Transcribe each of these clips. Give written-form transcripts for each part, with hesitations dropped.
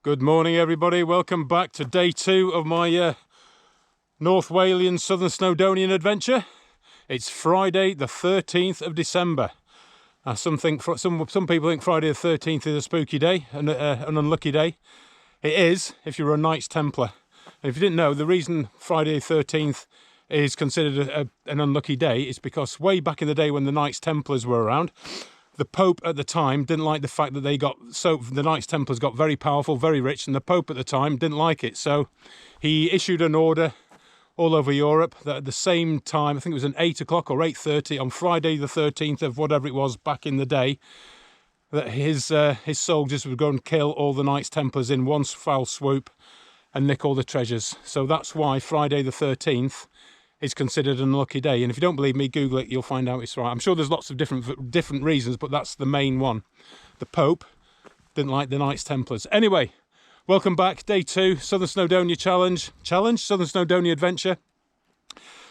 Good morning, everybody. Welcome back to day 2 of my North Walian Southern Snowdonian adventure. It's Friday the 13th of December. Some people think Friday the 13th is a spooky day, an unlucky day. It is if you're a Knights Templar. And if you didn't know, the reason Friday the 13th is considered an unlucky day is because way back in the day when the Knights Templars were around, the Pope at the time didn't like the fact that the Knights Templars got very powerful, very rich, and the Pope at the time didn't like it. So he issued an order all over Europe that at the same time, I think it was at 8 o'clock or 8:30 on Friday the 13th of whatever it was back in the day, that his soldiers would go and kill all the Knights Templars in one foul swoop and nick all the treasures. So that's why Friday the 13th is considered an unlucky day. And if you don't believe me, Google it, you'll find out it's right. I'm sure there's lots of different reasons, but that's the main one. The Pope didn't like the Knights Templars. Anyway, welcome back, day 2, Southern Snowdonia Challenge, Southern Snowdonia Adventure.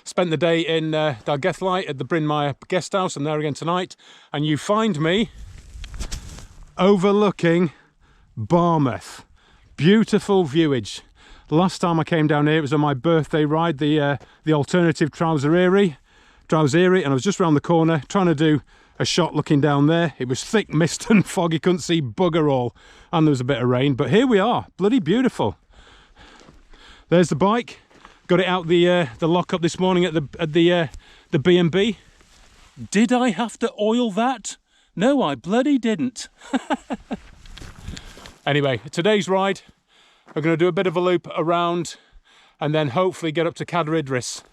Spent the day in Dolgellau at the Bryn Mawr guest house, and there again tonight. And you find me overlooking Barmouth. Beautiful viewage. Last time I came down here, it was on my birthday ride, the alternative Trouserie, and I was just around the corner trying to do a shot looking down there. It was thick mist and foggy, couldn't see bugger all, and there was a bit of rain, but here we are, bloody beautiful. There's the bike. Got it out the lockup this morning at the B&B. Did I have to oil that? No, I bloody didn't. Anyway, today's ride, we're going to do a bit of a loop around and then hopefully get up to Cadair Idris.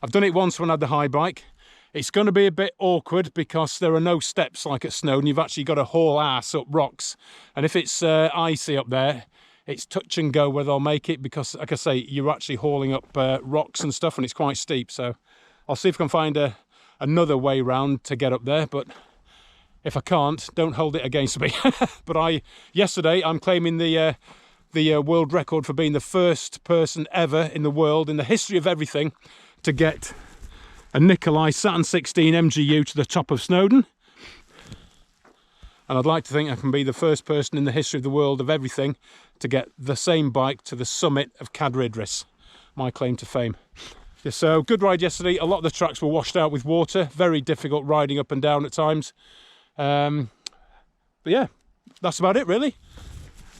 I've done it once when I had the high bike. It's going to be a bit awkward because there are no steps like at Snowdon. You've actually got to haul ass up rocks. And if it's icy up there, it's touch and go whether I'll make it because, like I say, you're actually hauling up rocks and stuff and it's quite steep. So I'll see if I can find another way round to get up there. But if I can't, don't hold it against me. But yesterday, I'm claiming the world record for being the first person ever in the world, in the history of everything, to get a Nicolai S-16 MGU to the top of Snowdon. And I'd like to think I can be the first person in the history of the world of everything to get the same bike to the summit of Cadair Idris. My claim to fame. Yeah, so good ride yesterday. A lot of the tracks were washed out with water. Very difficult riding up and down at times. But yeah, that's about it really.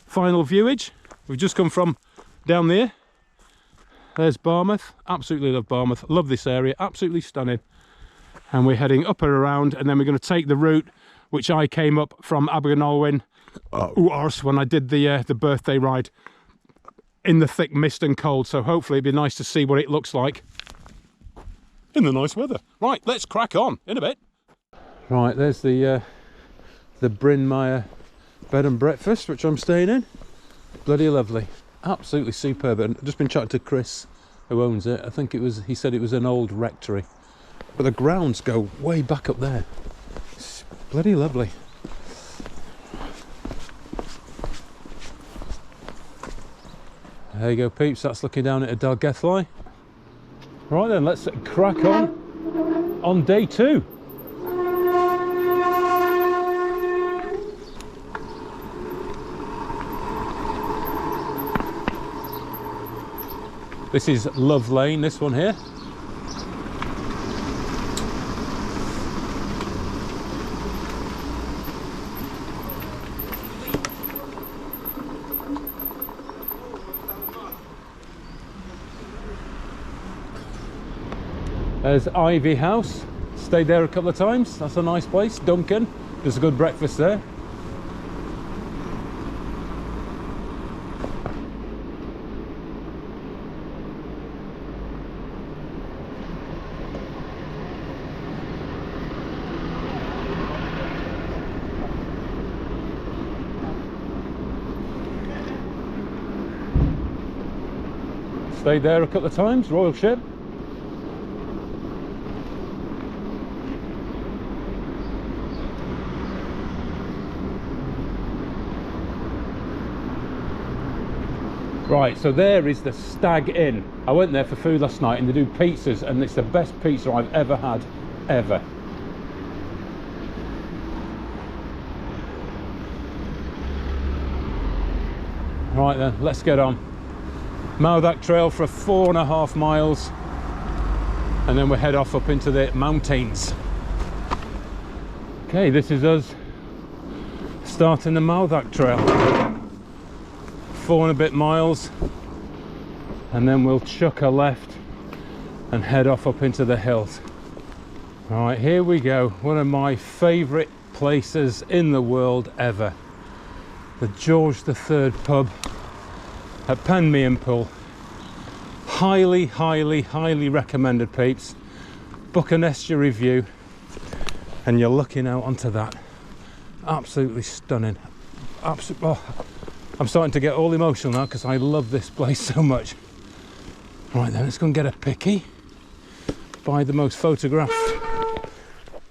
Final viewage. We've just come from down there. There's Barmouth. Absolutely love Barmouth. Love this area. Absolutely stunning. And we're heading up and around, and then we're going to take the route which I came up from Abergynolwyn when I did the birthday ride in the thick mist and cold. So hopefully it'd be nice to see what it looks like in the nice weather. Right, let's crack on in a bit. Right, there's the Bryn Mawr bed and breakfast, which I'm staying in. Bloody lovely, absolutely superb. And I've just been chatting to Chris, who owns it. I think he said it was an old rectory, but the grounds go way back up there. It's bloody lovely. There you go, peeps. That's looking down at Dolgellau. Right then, let's crack on day 2. This is Love Lane, this one here. There's Ivy House. Stayed there a couple of times. That's a nice place. Duncan. There's a good breakfast there. Stayed there a couple of times, Royal Ship. Right, so there is the Stag Inn. I went there for food last night and they do pizzas, and it's the best pizza I've ever had, ever. Right then, let's get on. Mouthac Trail for 4.5 miles, and then we head off up into the mountains. Okay, this is us starting the Mouthac Trail. 4 and a bit miles, and then we'll chuck a left and head off up into the hills. All right, here we go. One of my favourite places in the world ever. The George III pub at Penmeanpool. Highly, highly, highly recommended, peeps. Book an estuary view and you're looking out onto that. Absolutely stunning. Oh, I'm starting to get all emotional now because I love this place so much. Right then, let's go and get a picky. Buy the most photographed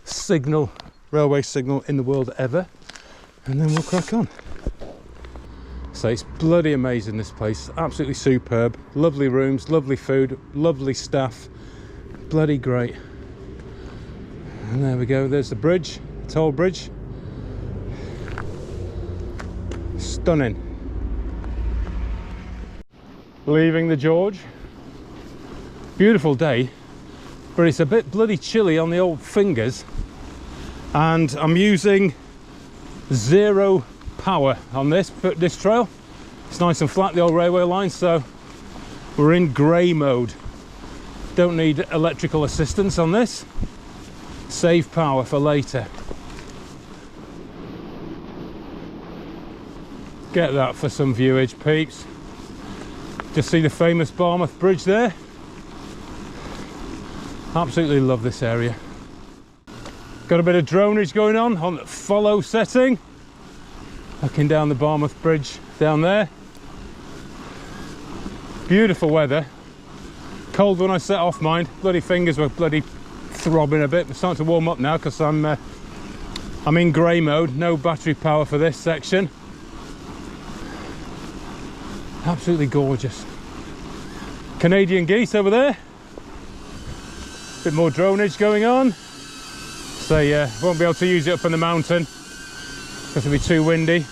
signal, railway signal in the world ever, and then we'll crack on. So it's bloody amazing, this place. Absolutely superb. Lovely rooms, lovely food, lovely staff. Bloody great. And there we go, there's the bridge, toll bridge. Stunning. Leaving the George. Beautiful day, but it's a bit bloody chilly on the old fingers, and I'm using 0 power on this trail. It's nice and flat, the old railway line, so we're in grey mode. Don't need electrical assistance on this. Save power for later. Get that for some viewage, peeps. Just see the famous Barmouth Bridge there. Absolutely love this area. Got a bit of dronage going on the follow setting. Looking down the Barmouth Bridge down there. Beautiful weather. Cold when I set off mine. Bloody fingers were bloody throbbing a bit. We're starting to warm up now because I'm in grey mode. No battery power for this section. Absolutely gorgeous. Canadian geese over there. Bit more dronage going on. So yeah, won't be able to use it up on the mountain because it'll be too windy.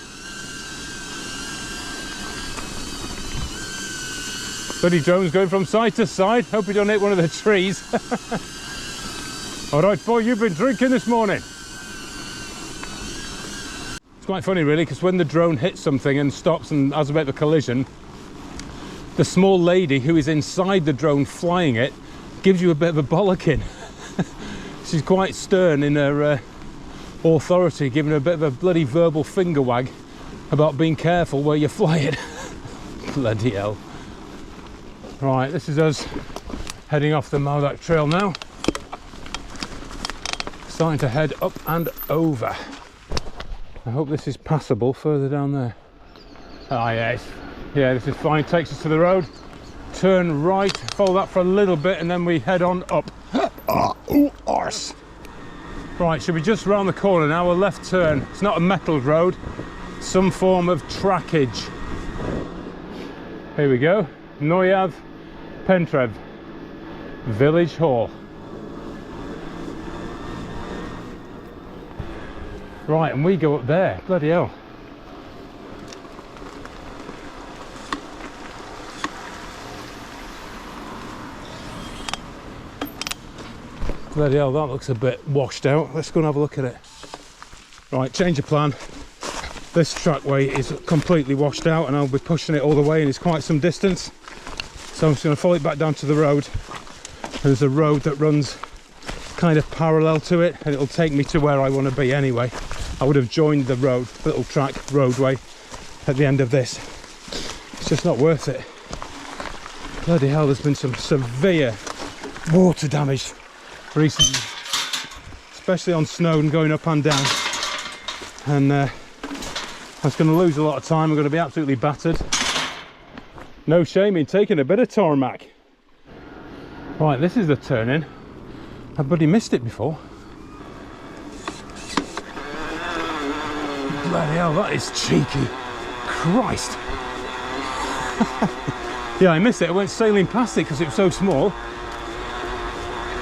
Bloody drones going from side to side. Hope we don't hit one of the trees. All right, boy, you've been drinking this morning. It's quite funny really, because when the drone hits something and stops and has a bit of a collision, the small lady who is inside the drone flying it gives you a bit of a bollocking. She's quite stern in her authority, giving her a bit of a bloody verbal finger wag about being careful where you fly it. Bloody hell. Right, this is us heading off the Mouthac Trail now. Starting to head up and over. I hope this is passable further down there. Ah, yes. Yeah, this is fine. Takes us to the road. Turn right, follow that for a little bit, and then we head on up. Ooh, arse. Right, should we just round the corner now? A left turn. It's not a metalled road, some form of trackage. Here we go. Noyav, Pentrev, Village Hall. Right, and we go up there. Bloody hell. Bloody hell, that looks a bit washed out. Let's go and have a look at it. Right, change of plan. This trackway is completely washed out and I'll be pushing it all the way, and it's quite some distance. So I'm just going to follow it back down to the road. There's a road that runs kind of parallel to it, and it'll take me to where I want to be anyway. I would have joined the road, little track roadway at the end of this. It's just not worth it. Bloody hell, there's been some severe water damage recently, especially on snow and going up and down. And I was going to lose a lot of time. I'm going to be absolutely battered. No shame in taking a bit of tarmac. Right, this is the turn in. I've bloody missed it before. Bloody hell, that is cheeky. Christ. Yeah, I missed it. I went sailing past it because it was so small.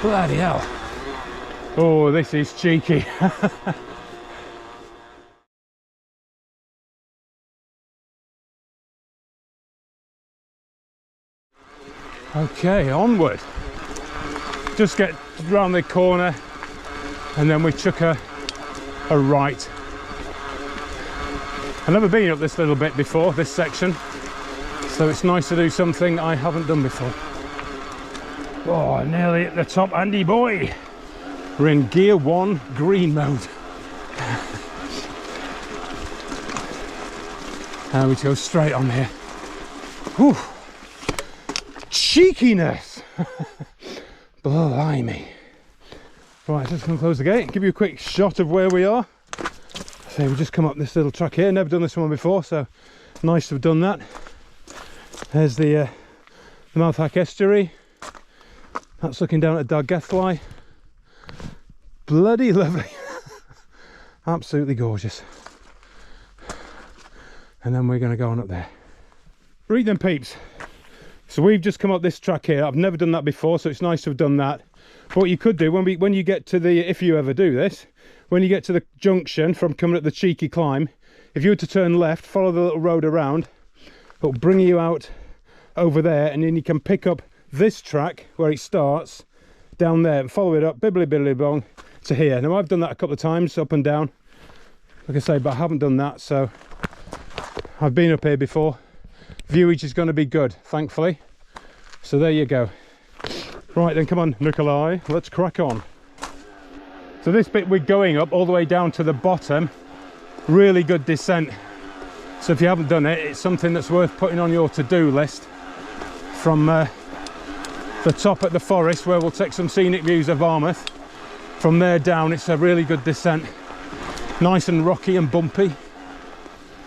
Bloody hell. Oh, this is cheeky. Okay, onward. Just get round the corner and then we chuck a right. I've never been up this little bit before, this section, so it's nice to do something I haven't done before. Oh, nearly at the top, Andy boy. We're in gear 1 green mode. And we go straight on here. Whew. Cheekiness! Blimey. Right, just gonna close the gate, give you a quick shot of where we are. So we just come up this little track here, never done this one before, so nice to have done that. There's the Mouthhack Estuary. That's looking down at Dolgellau. Bloody lovely. Absolutely gorgeous. And then we're going to go on up there. Right then, peeps. So we've just come up this track here. I've never done that before, so it's nice to have done that. But what you could do when you get to the, if you ever do this, when you get to the junction from coming up the cheeky climb, if you were to turn left, follow the little road around, it'll bring you out over there, and then you can pick up this track where it starts down there and follow it up bibbly bibbly bong to here. Now I've done that a couple of times up and down, like I say, but I haven't done that, so I've been up here before. Viewage is going to be good, thankfully, so there you go. Right then, come on Nicolai, let's crack on. So this bit we're going up all the way down to the bottom, really good descent, so if you haven't done it, it's something that's worth putting on your to-do list. From the top at the forest, where we'll take some scenic views of Armouth, from there down it's a really good descent, nice and rocky and bumpy.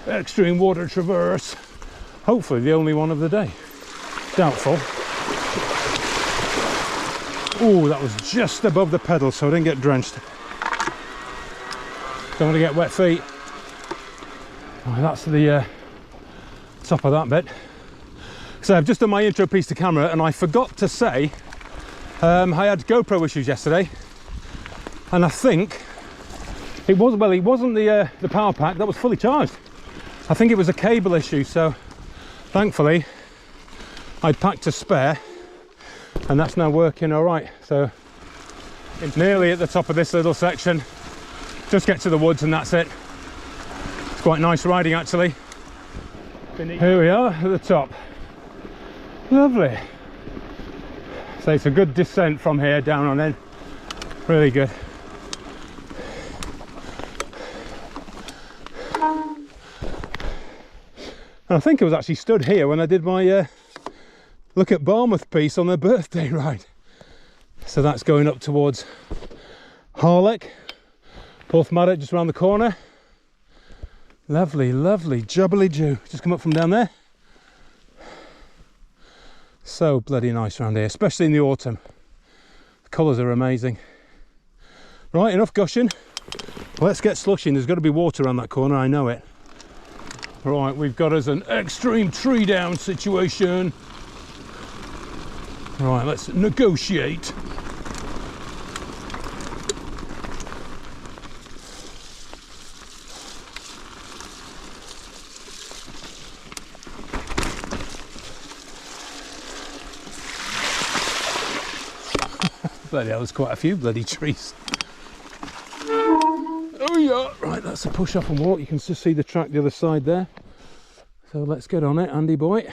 Extreme water traverse, hopefully the only one of the day, doubtful. Oh, that was just above the pedal, so I didn't get drenched. Don't want to get wet feet. Oh, that's the top of that bit. So I've just done my intro piece to camera, and I forgot to say I had GoPro issues yesterday, and I think it wasn't the power pack that was fully charged. I think it was a cable issue, so thankfully I packed a spare, and that's now working all right. So it's nearly at the top of this little section. Just get to the woods and that's it. It's quite nice riding actually. Here we are at the top. Lovely. So it's a good descent from here down on in. Really good. And I think I was actually stood here when I did my look at Barmouth piece on their birthday ride. So that's going up towards Harlech, Porthmadog just around the corner. Lovely, lovely jubbly Jew. Just come up from down there. So bloody nice around here, especially in the autumn. The colours are amazing. Right, enough gushing. Let's get slushing. There's got to be water around that corner, I know it. Right, we've got us an extreme tree down situation. Right, let's negotiate. Bloody hell, there's quite a few bloody trees. Oh yeah, right, that's a push up and walk. You can just see the track the other side there. So let's get on it, Andy boy.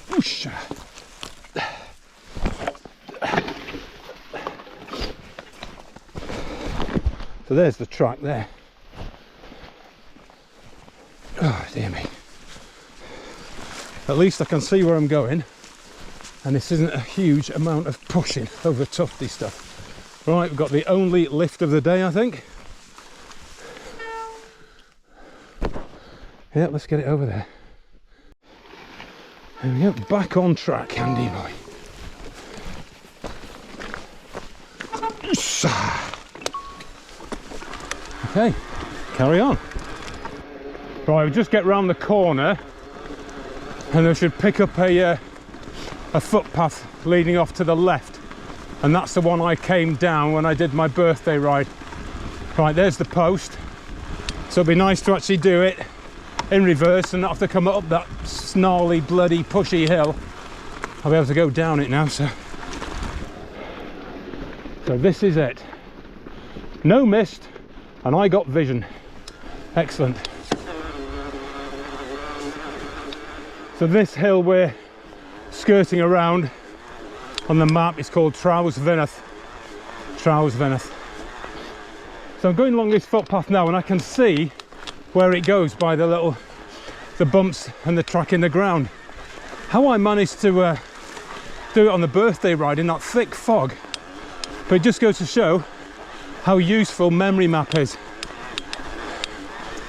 Whoosh. So there's the track there. Oh dear me. At least I can see where I'm going, and this isn't a huge amount of pushing over tufty stuff. Right, we've got the only lift of the day, I think. Yeah, let's get it over there. There we go, back on track, Andy boy. Okay, carry on. Right, we just get round the corner and I should pick up a footpath leading off to the left, and that's the one I came down when I did my birthday ride. Right, there's the post, so it'd be nice to actually do it in reverse and not have to come up that snarly, bloody, pushy hill. I'll be able to go down it now, so this is it. No mist, and I got vision. Excellent. So this hill we're skirting around on the map is called Trawsfynydd. Trawsfynydd. So I'm going along this footpath now, and I can see where it goes by the bumps and the track in the ground. How I managed to do it on the birthday ride in that thick fog, but it just goes to show how useful memory map is.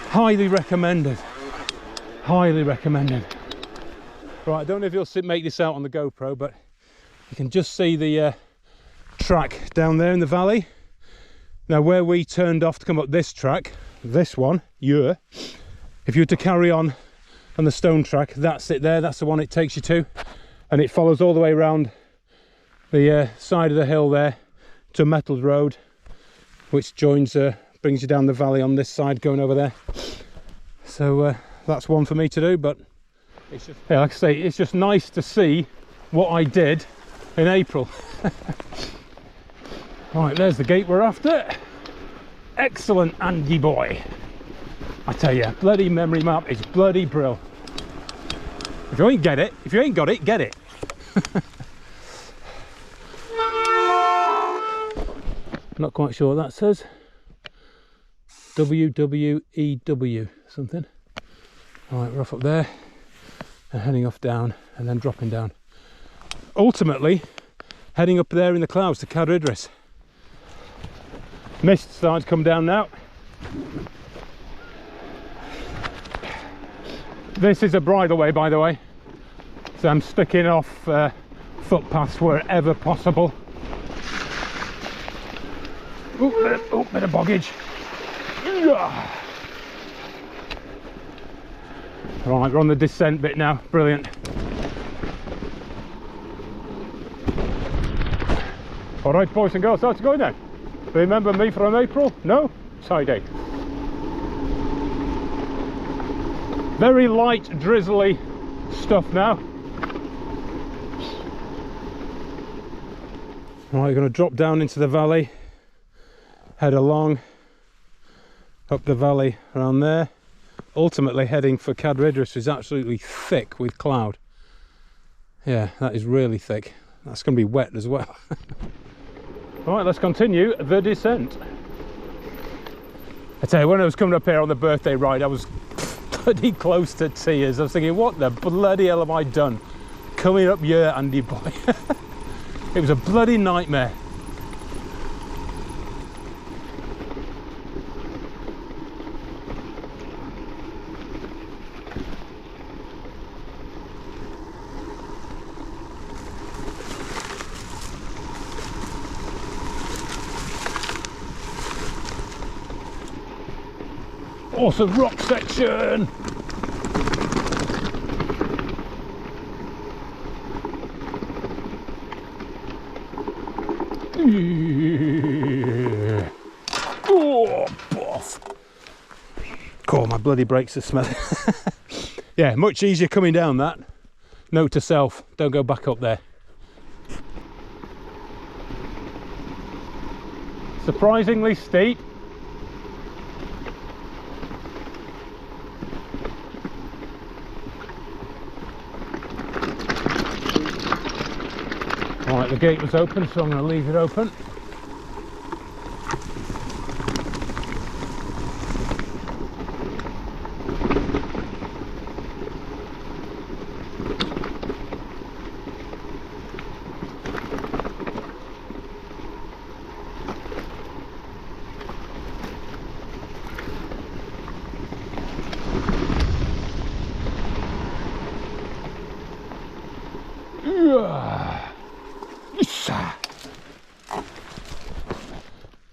Highly recommended. Highly recommended. Right, I don't know if you'll make this out on the GoPro, but you can just see the track down there in the valley. Now, where we turned off to come up this track, this one, if you were to carry on the stone track, that's it there, that's the one it takes you to, and it follows all the way around the side of the hill there to a metalled road, which brings you down the valley on this side going over there. So that's one for me to do, but it's just, yeah, like I say, it's just nice to see what I did in April. Right, there's the gate we're after. Excellent, Andy boy. I tell you, bloody memory map is bloody brill. If you ain't got it, get it. Not quite sure what that says. WWEW something. Right, we're off up there and heading off down and then dropping down. Ultimately, heading up there in the clouds to Cad Idris. Mist starting to come down now. This is a bridleway, by the way, so I'm sticking off footpaths wherever possible. Oh, bit of boggage. Right, we're on the descent bit now. Brilliant. All right, boys and girls, how's it going then? Remember me from April? No? Tidy. Very light, drizzly stuff now. Right, we're going to drop down into the valley, head along up the valley around there, ultimately heading for Cad Idris, which is absolutely thick with cloud. Yeah, that is really thick. That's going to be wet as well. Right, let's continue the descent. I tell you, when I was coming up here on the birthday ride, I was bloody close to tears. I was thinking, what the bloody hell have I done coming up here, Andy boy? It was a bloody nightmare. Awesome rock section. Oh, boff. Cool, my bloody brakes are smelling. Yeah, much easier coming down that. Note to self, don't go back up there. Surprisingly steep. Right, the gate was open, so I'm going to leave it open.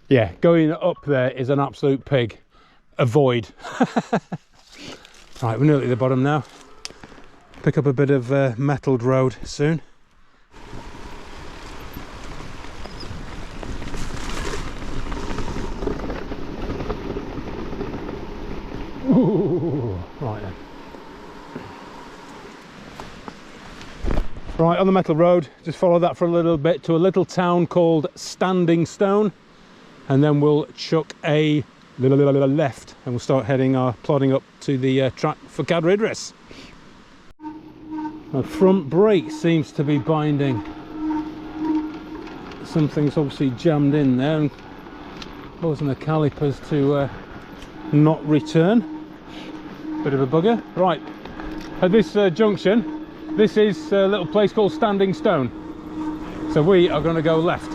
Yeah, going up there is an absolute pig. Avoid. Right, we're nearly at the bottom now. Pick up a bit of metalled road soon. Ooh. Right then. Right, on the metal road, just follow that for a little bit to a little town called Standing Stone, and then we'll chuck a left and we'll start plodding up to the track for Cadair Idris. The front brake seems to be binding. Something's obviously jammed in there and causing the calipers to not return. Bit of a bugger. Right, at this junction, this is a little place called Standing Stone. So we are going to go left.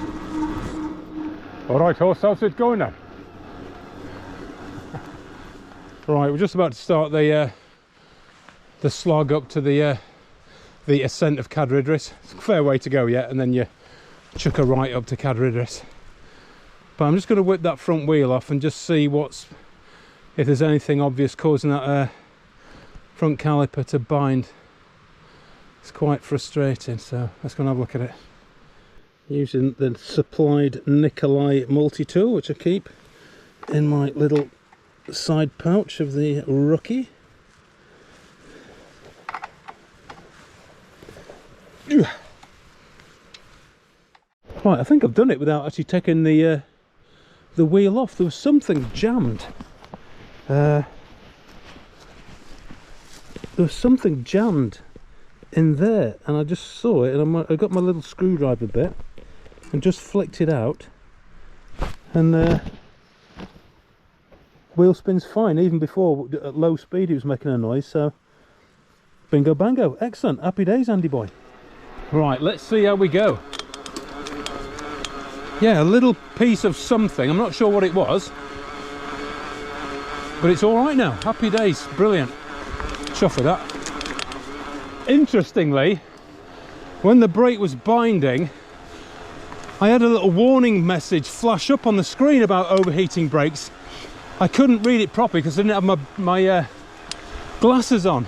All right, horse, how's it going now? Right, we're just about to start the slog up to the ascent of Cadair Idris. It's a fair way to go yet, and then you chuck a right up to Cadair Idris. But I'm just going to whip that front wheel off and just see if there's anything obvious causing that front caliper to bind. It's quite frustrating, so let's go and have a look at it. Using the supplied Nicolai multi-tool, which I keep in my little side pouch of the Rookie. Right, I think I've done it without actually taking the wheel off. There was something jammed. There was something jammed in there, and I just saw it, and I got my little screwdriver bit and just flicked it out, and wheel spin's fine. Even before at low speed it was making a noise, so bingo bango. Excellent, happy days, Andy boy. Right, let's see how we go. Yeah, a little piece of something, I'm not sure what it was, but it's all right now. Happy days, brilliant. Chuff with that. Interestingly, when the brake was binding, I had a little warning message flash up on the screen about overheating brakes. I couldn't read it properly because I didn't have my glasses on,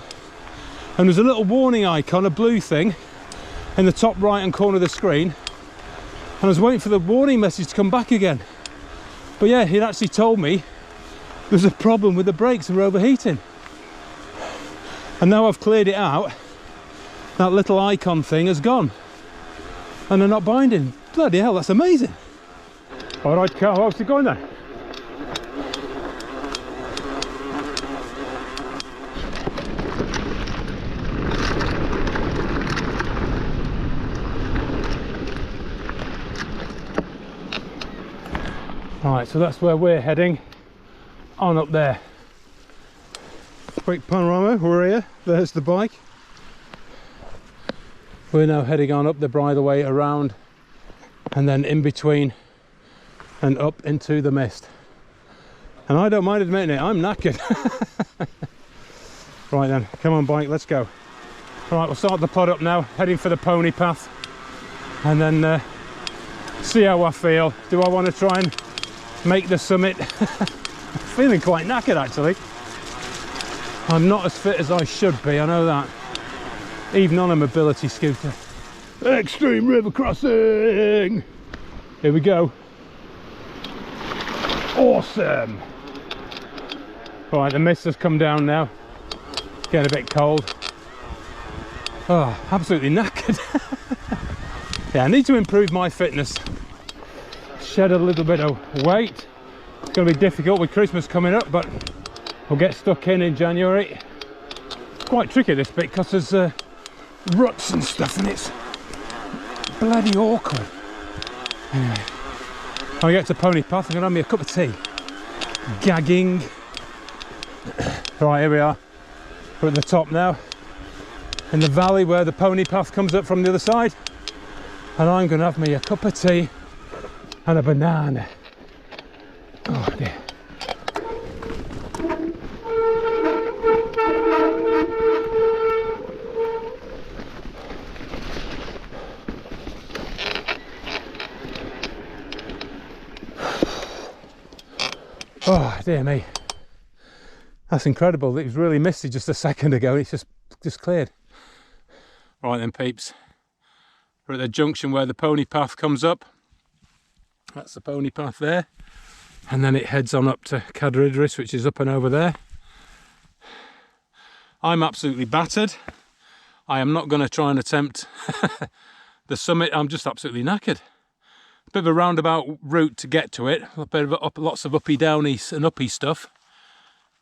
and there's a little warning icon, a blue thing, in the top right hand corner of the screen, and I was waiting for the warning message to come back again. But yeah, it actually told me there's a problem with the brakes and we're overheating. And now I've cleared it out, that little icon thing has gone and they're not binding. Bloody hell, that's amazing. All right, Carl, how's it going then? Right, so that's where we're heading, on up there. Quick panorama, we're here, there's the bike. We're now heading on up the bridleway around and then in between and up into the mist. And I don't mind admitting it, I'm knackered. Right then, come on bike, let's go. Alright, we'll start the pod up now, heading for the pony path, and then see how I feel. Do I want to try and make the summit? Feeling quite knackered actually. I'm not as fit as I should be, I know that, even on a mobility scooter. Extreme river crossing, here we go. Awesome. Right, the mist has come down now, getting a bit cold. Oh, absolutely knackered. Yeah, I need to improve my fitness, shed a little bit of weight. It's going to be difficult with Christmas coming up, but we'll get stuck in January. It's quite tricky this bit because there's ruts and stuff and it's bloody awkward. Anyway, when I get to Pony Path, I'm going to have me a cup of tea. Gagging. Right, here we are. We're at the top now, in the valley where the Pony Path comes up from the other side, and I'm going to have me a cup of tea and a banana. Oh dear. Oh dear me, that's incredible. It was really misty just a second ago, it's just cleared. Right then peeps, we're at the junction where the Pony Path comes up. That's the Pony Path there, and then it heads on up to Cadair Idris, which is up and over there. I'm absolutely battered. I am not going to try and attempt the summit. I'm just absolutely knackered. A bit of a roundabout route to get to it. A bit of lots of uppy downy and uppy stuff.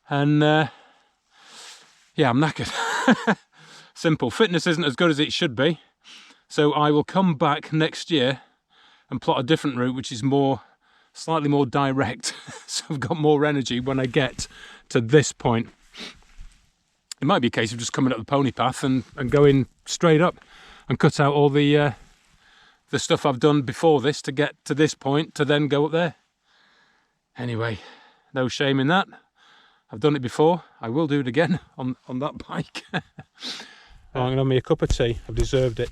And yeah, I'm knackered. Simple. Fitness isn't as good as it should be. So I will come back next year and plot a different route, which is slightly more direct. So I've got more energy when I get to this point. It might be a case of just coming up the pony path and going straight up and cut out all the stuff I've done before this to get to this point to then go up there. Anyway, no shame in that. I've done it before. I will do it again on that bike. I'm going to have me a cup of tea. I've deserved it.